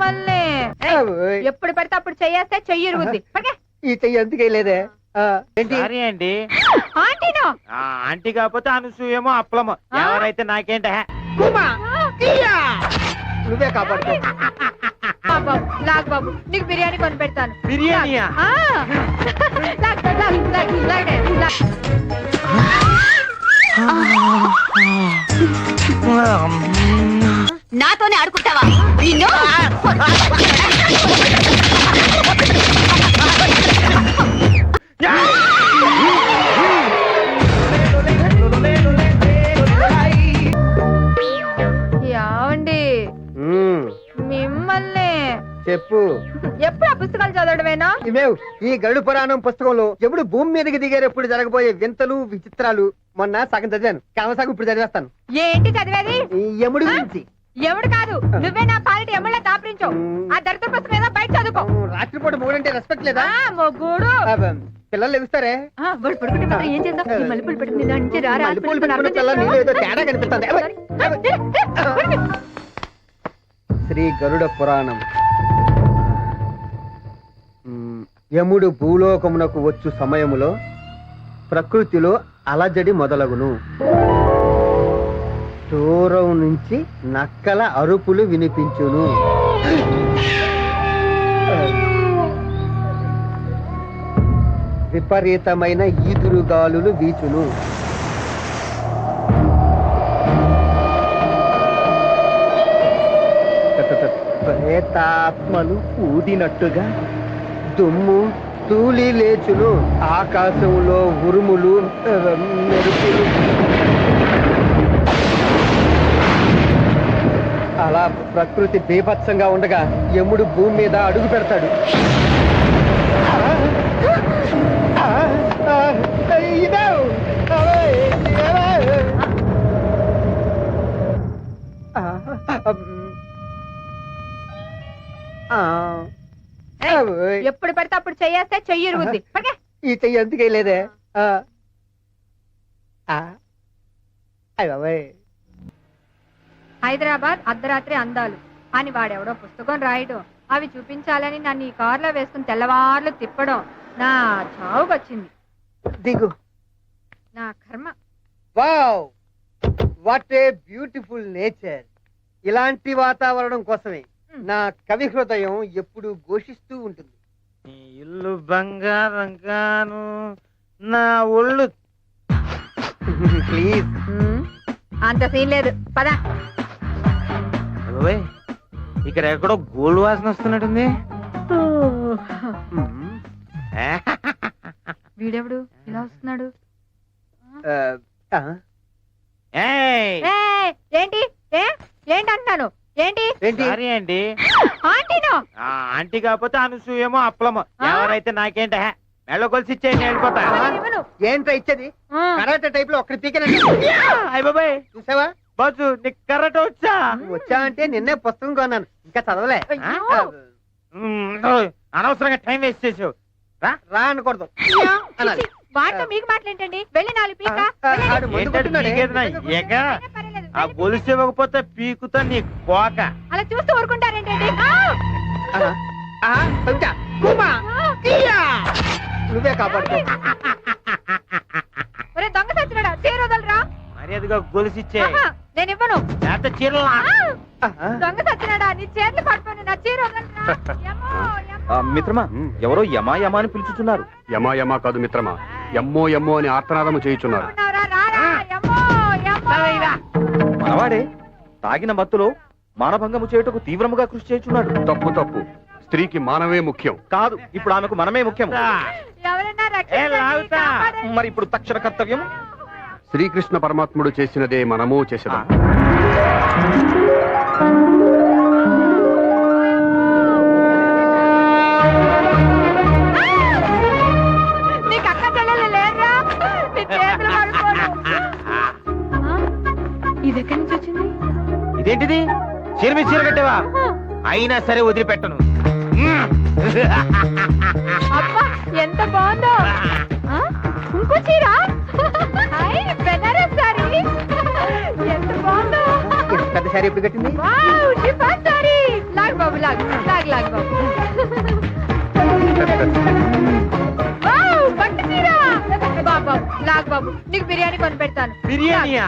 మిమ్మల్ని ఎప్పుడు పడితే అప్పుడు చెయ్యేస్తే చెయ్యి ఇరుగుద్ది. ఈ చెయ్యి ఎందుకే లేదే ఏంటి అండి ఆంటీనో ఆంటీ కాకపోతే అనసూయేమో అప్పలమో ఎవరైతే నాకేంట నువ్వే కాపాడుకో. లాగ్ బాబు నీకు బిర్యానీ కొని పెడతాను. బిర్యానీయా? నాతోనే ఆడుకుంటావా? యావండి మిమ్మల్ని చెప్పు. ఎప్పుడు ఆ పుస్తకాలు చదవడమేనా? ఇవేవ్ ఈ గరుడు పురాణం పుస్తకంలో ఎప్పుడు భూమి మీదకి దిగేటప్పుడు జరగబోయే వింతలు విచిత్రాలు మొన్న సగం చదివాను, సగం ఇప్పుడు చదివేస్తాను. ఏంటి చదివేది? యముడి గురించి. ఎవడు కాదు, నువ్వే నా పాలిటి ఎమ్మెల్యే దాపరించావు. ఆ దరిద్ర పుస్తకం ఏదో బయట చదువుకో. రాత్రిపూట మొగుడంటే రెస్పెక్ట్ లేదా? మొగుడు పిల్లలు ఎగుస్తారే వాడు పడుకుంటే మాత్రం ఏం చేద్దాం? ఈ మల్లెపూలు పెట్టుకుని దాని నుంచి రారా? తేడా కనిపిస్తుంది. శ్రీ గరుడ పురాణం. యముడు భూలోకమునకు వచ్చు సమయములో ప్రకృతిలో అలజడి మొదలగును. దూరం నుంచి నక్కల అరుపులు వినిపించును. విపరీతమైన ఈదురుగాలులు వీచును. ప్రేతాత్మలు ఊదినట్టుగా దుమ్ము తూలి లేచును. ఆకాశంలో ఉరుములు మెరుపులు. అలా ప్రకృతి బీభత్సంగా ఉండగా యముడు భూమి మీద అడుగు పెడతాడు. ఎప్పుడు పడితే అప్పుడు చెయ్యేస్తే చెయ్యి ఇరుగుద్ది. ఈ చెయ్యి ఎందుకే లేదే హైదరాబాద్ అర్ధరాత్రి అందాలు అని వాడెవడో పుస్తకం రాయడం, అవి చూపించాలని నన్ను ఈ కారులో వేసుకుని తెల్లవార్లు తిప్పడం నా చావుకొచ్చింది. దిగు. నా కర్మ. Wow, what a beautiful nature. ఇలాంటి వాతావరణం కోసమే నా కవి హృదయం ఎప్పుడు ఘోషిస్తూ ఉంటుంది. ఇల్లు బంగారం గాను నా ఒళ్ళు. ప్లీజ్. అంత సీన్ లేదు, పద. ఇక్కడ ఎక్కడో గోల్డ్ వాసన వస్తున్నట్టుంది. వీడెవడు ఇలా వస్తున్నాడు? ఏంటి ఏంటి అంటున్నాను? ఏంటి అండి ఆంటీనో ఆంటీ కాకపోతే అనసూయేమో అప్పలమో ఎవరైతే నాకేంట మెళ్ళ కొలిసి ఇచ్చేయండి వెళ్ళిపోతా. ఏంట్రా ఇచ్చేది? కరాటే టైప్ లో ఒక్కడి పీకనండి. అయ్యబాయ్ చూసావా బాజు, నీకు కరాటే వచ్చా? వచ్చా అంటే నిన్నే పుస్తకం కొన్నాను, ఇంకా చదవలే. అనవసరంగా టైం వేస్ట్ చేసావు. రా అనకూడదు. వాటితో మీకు మాట్లాడండి. వెళ్ళి 4 పీక. ఆ గొలుసు ఇవ్వకపోతే పీకుతా నీ కోక. అలా చూస్తూ ఊరుకుంటారేంటండి? నువ్వే కాపాడుకో. దొంగ సచ్చినాడా, చీరదలరా? మర్యాదగా గొలుసు ఇచ్చే. నేను ఇవ్వను. చీరలా దొంగ సచ్చినాడా, నీ చేతులు పట్టుకొని నా చీర వదలరా. మిత్రమా, ఎవరో యమా యమా అని పిలుచుతున్నారు. యమా యమా కాదు మిత్రమా, ఎమ్మో ఎమ్మో అని ఆర్తనాదము చేయుచున్నారు. మనవాడే తాగిన మత్తులో మానభంగము చేయుటకు తీవ్రముగా కృషి చేయుచున్నాడు. తప్పు తప్పు. స్త్రీకి మానవే ముఖ్యం. కాదు, ఇప్పుడు ఆమెకు మనమే ముఖ్యం. మరి ఇప్పుడు తక్షణ కర్తవ్యం శ్రీకృష్ణ పరమాత్ముడు చేసినదే మనము చేసేదాం. ఇదెక్కడి నుంచి వచ్చింది? ఇదేంటిది? చీర మీద చీర కట్టావా? అయినా సరే వదిలిపెట్టను. అబ్బా ఎంత బాగుందో. ఇంకో చీర, బెనారస్ సారీ, ఎంత బాగుందో. పెద్ద సారీ ఎప్పుడు కట్టింది? Wow, chiffon sari. లాగ్ బాబు లాగ్ లాగ్ లాగ్ బాబు. వావ్, పట్టు చీర. బాబు లాగ్ బాబు, నీకు బిర్యానీ కొని పెడతాను. బిర్యానీయా?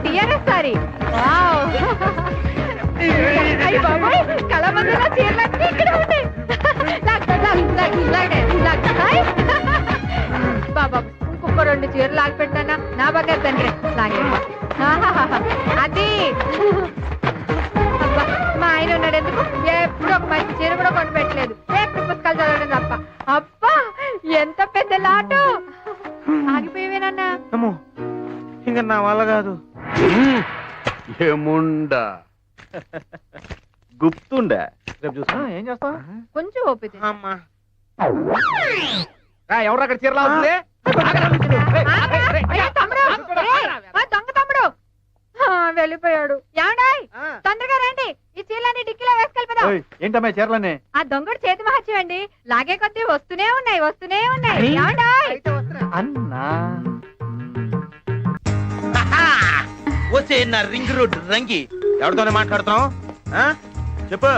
టిఆర్ఎస్ సారీ. వావ్. అయ్య బాబోయ్, కళామందిలో చీరలన్నీ ఇక్కడ ఉంటాయి. లాగ్ లాగ్ లాగ్ లాగ్ లాగ్. హాయ్ బాబా, ఇంకొక 2 చీరలు లాగి పెట్టానా నా బాగా తండ్రి. లాగే అది. అబ్బా, మా ఆయన ఉన్నాడు ఎందుకు, ఎప్పుడు ఒక మంచి చీర కూడా కొని పెట్టలేదు, ఎప్పుడు పుస్తకాలు చదవడం తప్ప. అబ్బా, ఎంత పెద్ద లాటు. ఆగిపోయేవేనన్నా. అమ్మో, ఇంకా నా వల్ల కాదు. ఏముండా గుప్తుండే రేపు చూస్తా. ఏం చేస్తావు? కొంచెం ఓపిక. అమ్మా, ఎవరు అక్కడ చీరలా ఉంది? అయ్యో, తమ్ముడు. ఏయ్, ఆ దొంగ తమ్ముడు వెళ్ళిపోయాడు. ఏమండాయ్, తొందరగా రండి, ఈ చీరలన్నీ డిక్కీలో వేసుకెళ్ళిపోదాం. ఏంటమ్మా చీరలనే? ఆ దొంగడు చేతి మహత్యం అండి, లాగే కొద్దీ వస్తూనే ఉన్నాయి వస్తూనే ఉన్నాయి. ఏమండాయ్? అన్నా వచ్చే నా రింగ్ రోడ్ రంగి. ఎవరితోనే మాట్లాడుతున్నావు? చెప్పు.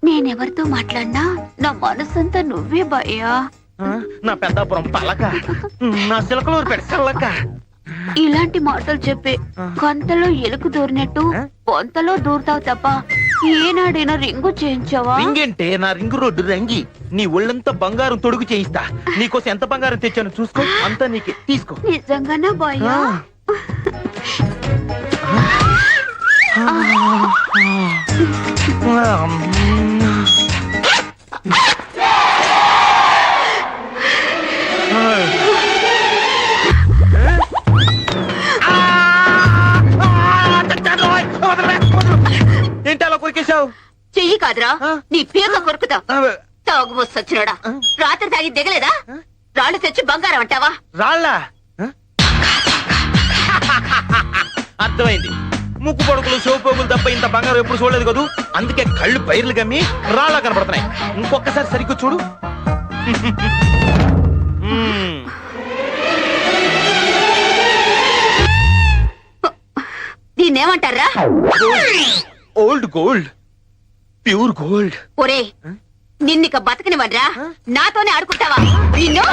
నేనెవరితో మాట్లాడినా నా మనసంతా నువ్వే భయ్యా. నా పెద్దాపురం పలక, నా సిలకలూరు పెడక. ఇలాంటి మాటలు చెప్పి కొంతలో ఎలుకు దూరినట్టు పొంతలో దూరుతావు తప్ప ఏనాడైనా రింగు చేయించావా? రింగంటే నా రింగ్ రోడ్డు రంగి. నీ ఒళ్ళంతా బంగారం తొడుగు చేయిస్తా. నీకోసం ఎంత బంగారం తెచ్చాను చూసుకో, అంతా నీకే, తీసుకో. నిజంగానా భయ్యా? ఏంటి అలా కొరికేశావు? చెయ్యి కాదురా, నీ పీక కొరుకుతా. తాగు సచ్చినాడా, రాత్రి తాగి దిగలేదా? రాళ్ళు తెచ్చి బంగారం అంటావా? రాళ్ళ అర్థమైంది. ముక్కు పొడుకులు సోపోగులు తప్ప ఇంత బంగారం ఎప్పుడు చూడలేదు కదూ, అందుకే కళ్ళు పైర్లు గమ్మి రాళ్ళ కనపడుతున్నాయి. ఇంకొకసారి సరిగ్గా చూడు. దీన్నేమంటారా? Old gold, pure gold. ఒరే, నిన్నిక బతకనివ్వడ్రా, నాతోనే ఆడుకుంటావా? నిన్ను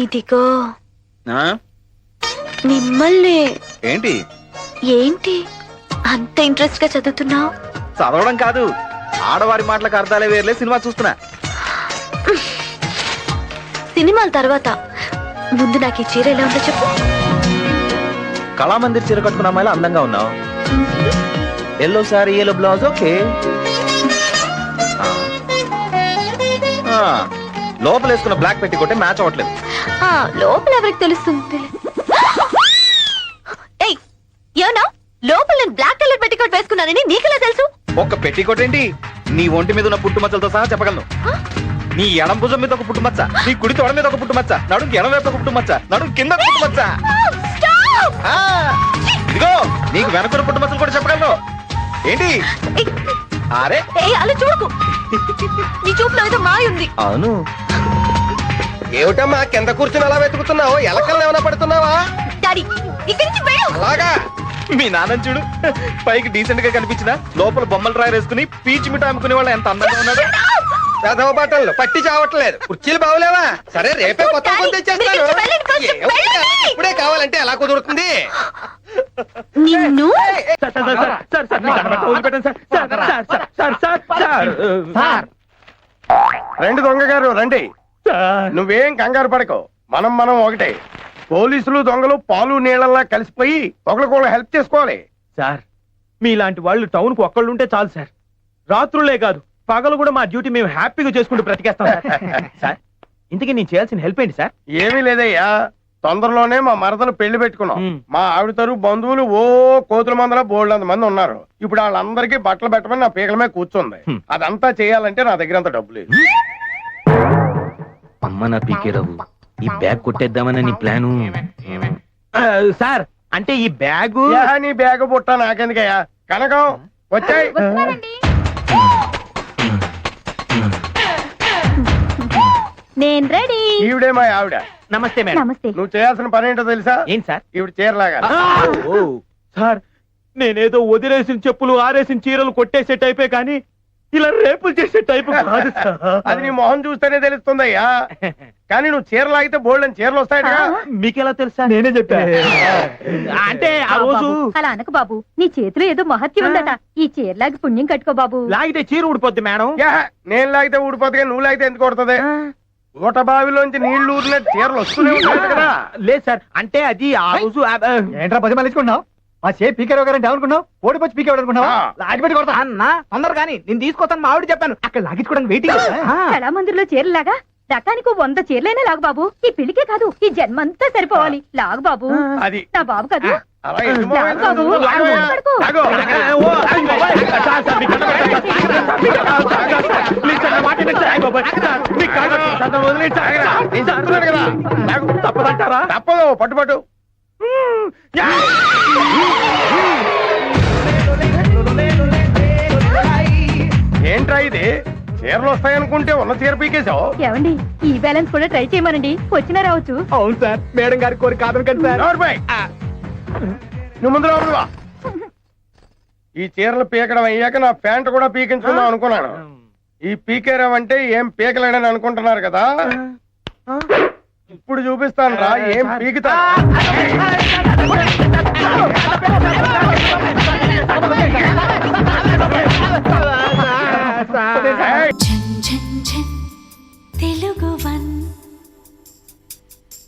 ఇదిగో మిమ్మల్ని. ఏంటి ఏంటి అంత ఇంట్రెస్ట్ గా చదువుతున్నావు? చదవడం కాదు, ఆడవారి మాటలకు అర్థాలే వేర్లే, సినిమా చూస్తున్నా. సినిమాల తర్వాత ముందు నాకు ఈ చీర ఎలా ఉందో చెప్పు. కళామందిర్ చీర కట్టుకున్న అమ్మాయిలా అందంగా ఉన్నావు. Yellow sorry, yellow blouse, okay. లోపల వేసుకున్న బ్లాక్ పెట్టి కొట్టే మ్యాచ్ అవ్వట్లేదు. లోపల ఎవరికి తెలుస్తుంది? ఏయ్, ఏమన్నా లోపల నేను బ్లాక్ కలర్ పెట్టికోట్ వేసుకున్నానని నీకెలా తెలుసు? ఒక్క పెట్టికోట్ ఏంటి, నీ ఒంటి మీద ఉన్న పుట్టుమచ్చలతో సహా చెప్పగలను. నీ ఎడం భుజం మీద ఒక పుట్టుమచ్చ, నీ కుడి తొడ మీద ఒక పుట్టుమచ్చ, నడుం ఎడం వైపు ఒక పుట్టుమచ్చ, నడుం కింద ఒక పుట్టుమచ్చ. ఇదిగో నీకు వెనకున్న పుట్టుమచ్చలు కూడా చెప్పగలను. ఏంటి? అరే అలా చూడకు, నీ చూపులో ఏదో మాయ ఉంది. అవును. ఏమిటమ్మా కింద కూర్చుని అలా వెతుకుతున్నావు? ఎలకల్ని ఏమైనా పడుతున్నావా? డాడీ, ఇక్కడి నుంచి వెళ్ళు. అలాగా? మీ నాన్న చూడు, పైకి డీసెంట్ గా కనిపించిన లోపల బొమ్మలు రాయి వేసుకుని పీచి మిఠాయి అమ్ముకునే వాళ్ళు ఎంత అందంగా ఉన్నాడు. చదవ బట్టలు పట్టి చావట్లేదు, కుర్చీలు బాగులేవా? సరే రేపే కొత్త కొత్త తెచ్చేస్తాను. ఇప్పుడే కావాలంటే ఎలా కుదురుతుంది? నిన్ను రండి దొంగ గారు రండి. నువ్వేం కంగారు పడకు, మనం ఒకటే. పోలీసులు దొంగలు పాలు నీళ్ళలా కలిసిపోయి ఒకరికొకరు హెల్ప్ చేసుకోవాలి. సార్, మీలాంటి వాళ్ళు టౌన్ కు ఒక్కళ్ళు ఉంటే చాలు సార్. రాత్రులే కాదు, పగలు కూడా మా డ్యూటీ మేము హ్యాపీగా చేసుకుంటూ బ్రతికేస్తాం సార్. ఇంతకీ నేను చేయాల్సిన హెల్ప్ ఏంటి సార్? ఏమీ లేదయ్యా, తొందరలోనే మా మరదలు పెళ్లి పెట్టుకున్నాం. మా ఆవిడ తరపు బంధువులు కోతుల మందల బోల్డ్ మంది ఉన్నారు. ఇప్పుడు వాళ్ళందరికీ బట్టలు పెట్టమని నా పీకల మీద కూర్చుంది. అదంతా చేయాలంటే నా దగ్గర అంత డబ్బు లేదు. అమ్మ నా పీకేరావు ఈ బ్యాగ్ కొట్టేద్దామని నీ ప్లాను సార్ అంటే ఈ బ్యాగు యా, నీ బ్యాగ్ పుట్ట నాకెందుకయ్యా కనకం వచ్చాయి వస్తున్నానండి. నేను రెడీ. ఈవిడే మా ఆవిడ. నమస్తే మేడం నమస్తే. నువ్వు చేయాల్సిన పని ఏంటో తెలుసా? ఏంటి సార్ ఈవిడ చీరలాగా ఓ సార్ నేనేదో వదిలేసిన చెప్పులు ఆరేసిన చీరలు కొట్టేసే టైపే కానీ ఇలా రేపులు చేసే టైపు కాదు సార్. అది నీ మొహం చూస్తేనే తెలుస్తుందయ్యా. కానీ నువ్వు చీరలాగితే బోల్డ్ అని చీరలు వస్తాయట. మీకెలా తెలుసా నేనే చెప్పా అంటే ఆ రోజు అలా అనకు బాబు, నీ చేతిలో ఏదో మహత్యం ఉందట. ఈ చీరలాగి పుణ్యం కట్టుకో బాబు. లాగితే చీర ఊడిపోద్ది మేడం నేను లాగితే ఊడిపోతుంది, నువ్వు లాగితే ఎందుకు కొడుతుంది? ఊట బావిలోంచి నీళ్లు ఊరినట్టు చీరలు వస్తూనే ఉంటాయి కదా. లేదు సార్ అంటే అది ఆ రోజు ఏంట్రా పది మళ్ళీకున్నావు? మా చే పీకేరావు గారంటే ఏమనుకున్నావు? ఓడిపోయి పీకేవాడు అనుకున్నావా? ఆ. లాగిపెట్టి కొడతా అన్న తొందర కానీ నేను తీసుకొస్తాను మా ఆవిడ చెప్పాను అక్కడ లాగించుకోవడానికి వెయిటింగ్ కళా మందిర్లో చీరలాగా రకానికి 100 చీరలైనా లాగు బాబు. ఈ పెళ్లికే కాదు, ఈ జన్మంతా సరిపోవాలి. లాగు బాబు. అది నా బాబు కాదు. అలా ఎందుకు మొహం లాగు బాబు. వేసుకుంటున్నావు? లాగు. పడుకో. లాగు. ఆగరా. నేను చెప్తున్నాను కదా. లాగు. తప్పదంటారా తప్పదు, పట్టు. ఏంట్రా ఇది? చీరలు వస్తాయనుకుంటే ఉన్న చీర పీకేశావు. ఏమండి ఈ బ్యాలెన్స్ కూడా ట్రై చేయమనండి, వచ్చినా రావచ్చు. అవును సార్ మేడం గారి కోరిక కాదనకండి సార్ నోరుపై. నువ్వు ముందు లోపలికి వా. ఈ చీరలు పీకడం అయ్యాక నా ప్యాంట్ కూడా పీకించుకుందాం అనుకున్నాను. ఈ పీకేరం అంటే ఏం పీకలేడని అనుకుంటున్నారు కదా. ఇప్పుడు చూపిస్తాను రా ఏం పీకుతా. ఝన్ ఝన్ ఝన్ తెలుగు వన్